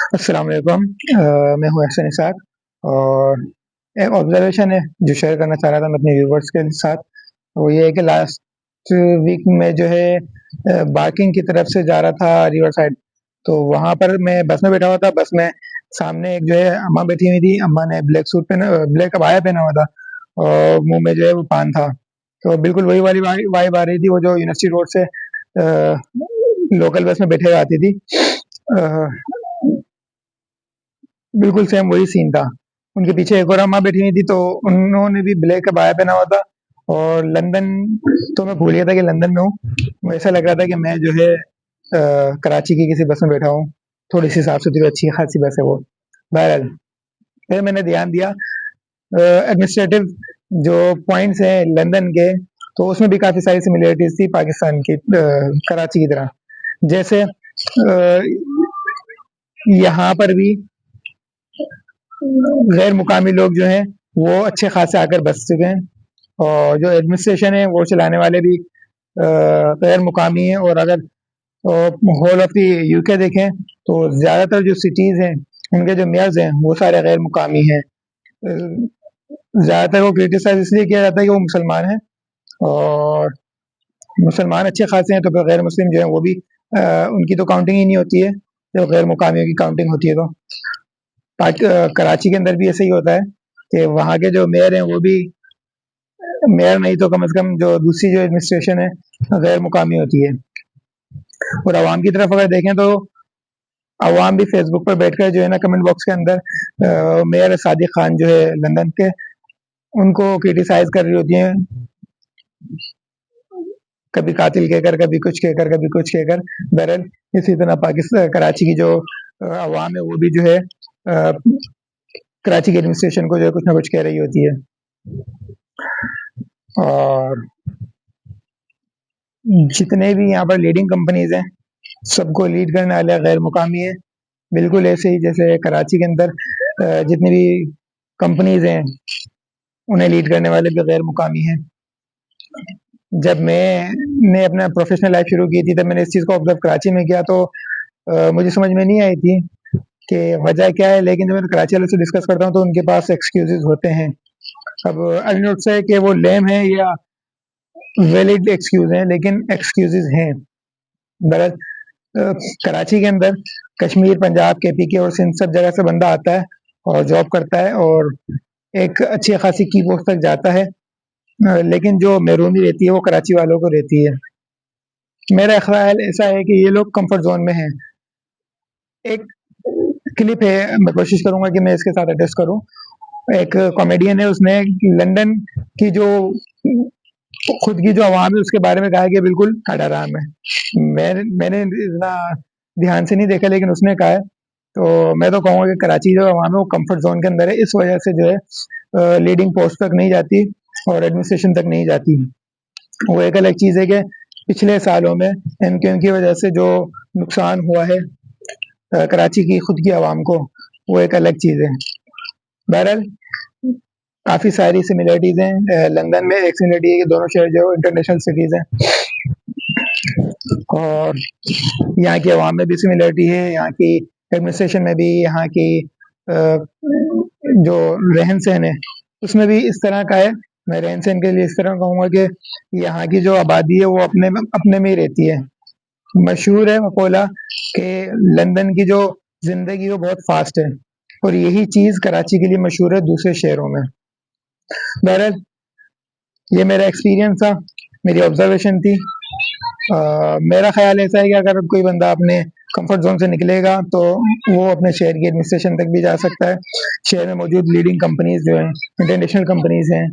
अस्सलाम वालेकुम। मैं हूँ एहसन इसाक और एक ऑब्जर्वेशन है जो शेयर करना चाह रहा था मैं अपने व्यूवर्स के साथ। वो ये है कि लास्ट वीक में जो है बार्किंग की तरफ से जा रहा था रिवर साइड। तो वहाँ पर मैं बस में बैठा हुआ था। बस में सामने एक जो है अम्मा बैठी हुई थी। अम्मा ने ब्लैक सूट पहना, ब्लैक अबाया पहना हुआ था और मुंह में जो है वो पान था। तो बिल्कुल वही वाली वाइब आ रही थी, वो जो यूनिवर्सिटी रोड से लोकल बस में बैठे हुए आती थी। अ, बिल्कुल सेम वही सीन था। उनके पीछे एक और अम्मा बैठी हुई थी, तो उन्होंने भी ब्लैक अबाया पहना हुआ था। और लंदन, तो मैं भूल गया था कि लंदन में हूँ। ऐसा लग रहा था कि मैं जो है कराची की किसी बस में बैठा हूँ। थोड़ी सी साफ सुथरी अच्छी खासी बस है वो। बहरहाल फिर मैंने ध्यान दिया एडमिनिस्ट्रेटिव जो पॉइंट्स हैं लंदन के, तो उसमें भी काफ़ी सारी सिमिलरिटीज थी पाकिस्तान की, कराची की तरह। जैसे यहाँ पर भी गैर मुकामी लोग जो हैं वो अच्छे खासे आकर बस चुके हैं, और जो एडमिनिस्ट्रेशन है वो चलाने वाले भी गैर मुकामी हैं। और अगर होल ऑफ द यूके देखें तो ज़्यादातर जो सिटीज़ हैं उनके जो मेयर्स हैं वो सारे गैर मुकामी हैं। ज़्यादातर वो क्रिटिसाइज इसलिए किया जाता है कि वो मुसलमान हैं, और मुसलमान अच्छे खासे हैं तो फिर गैर मुस्लिम जो है वो भी उनकी तो काउंटिंग ही नहीं होती है जब गैर मुकामियों की काउंटिंग होती है। तो कराची के अंदर भी ऐसे ही होता है कि वहाँ के जो मेयर हैं वो भी मेयर नहीं तो कम से कम जो दूसरी जो एडमिनिस्ट्रेशन है गैर मुकामी होती है। और आवाम की तरफ अगर देखें तो आवाम भी फेसबुक पर बैठकर जो है ना कमेंट बॉक्स के अंदर मेयर सादिक खान जो है लंदन के, उनको क्रिटिसाइज कर रही होती हैं, कभी कातिल कहकर, कभी कुछ कहकर, कभी कुछ कहकर। बहरहाल इसी तरह पाकिस्तान कराची की जो आवाम है वो भी जो है कराची के एडमिनिस्ट्रेशन को जो है कुछ ना कुछ कह रही होती है। और जितने भी यहाँ पर लीडिंग कंपनीज हैं सबको लीड करने वाले गैर मुकामी है। बिल्कुल ऐसे ही जैसे कराची के अंदर जितनी भी कंपनीज हैं उन्हें लीड करने वाले भी गैर मुकामी हैं। जब मैंने अपना प्रोफेशनल लाइफ शुरू की थी तब मैंने इस चीज़ को ऑब्जर्व कराची में किया, तो मुझे समझ में नहीं आई थी कि वजह क्या है। लेकिन जब मैं कराची वालों से डिस्कस करता हूँ तो उनके पास एक्सक्यूजेज होते हैं। अब आई नोट से कि वो लेम है या वैलिड एक्सक्यूज हैं, लेकिन एक्सक्यूजेज हैं। बहरहाल कराची के अंदर कश्मीर, पंजाब, केपी के और सिंध सब जगह से बंदा आता है और जॉब करता है और एक अच्छी खासी की पोस्ट तक जाता है। लेकिन जो महरूमी रहती है वो कराची वालों को रहती है। मेरा ख्याल ऐसा है कि ये लोग कंफर्ट जोन में हैं। एक क्लिप है, मैं कोशिश करूंगा कि मैं इसके साथ अटैच करूं। एक कॉमेडियन है, उसने लंदन की जो खुद की जो आवाम है उसके बारे में कहा है कि बिल्कुल हराम है। मैंने इतना ध्यान से नहीं देखा, लेकिन उसने कहा है। तो मैं तो कहूँगा कि कराची जो आवाम है वो कंफर्ट जोन के अंदर है, इस वजह से जो है लीडिंग पोस्ट तक नहीं जाती और एडमिनिस्ट्रेशन तक नहीं जाती। वो एक अलग चीज़ है कि पिछले सालों में एमक्यूएम की वजह से जो नुकसान हुआ है कराची की खुद की आवाम को, वो एक अलग चीज़ है। बहरहाल काफ़ी सारी सिमिलरिटीज़ हैं। लंदन में एक सिमिलरिटी है कि दोनों शहर जो है इंटरनेशनल सिटीज़ हैं, और यहाँ की आवाम में भी सिमिलरिटी है, यहाँ की एडमिनिस्ट्रेशन में भी, यहाँ की जो रहन सहन है उसमें भी इस तरह का है। मैं रहन सहन के लिए इस तरह कहूँगा कि यहाँ की जो आबादी है वो अपने में ही रहती है। मशहूर है मकौला कि लंदन की जो जिंदगी वो बहुत फास्ट है, और यही चीज़ कराची के लिए मशहूर है दूसरे शहरों में। बहरहाल ये मेरा एक्सपीरियंस था, मेरी ऑब्जर्वेशन थी। मेरा ख्याल ऐसा है कि अगर कोई बंदा अपने कंफर्ट जोन से निकलेगा तो वो अपने शहर की एडमिनिस्ट्रेशन तक भी जा सकता है। शहर में मौजूद लीडिंग कंपनीज जो हैं, इंटरनेशनल कंपनीज हैं,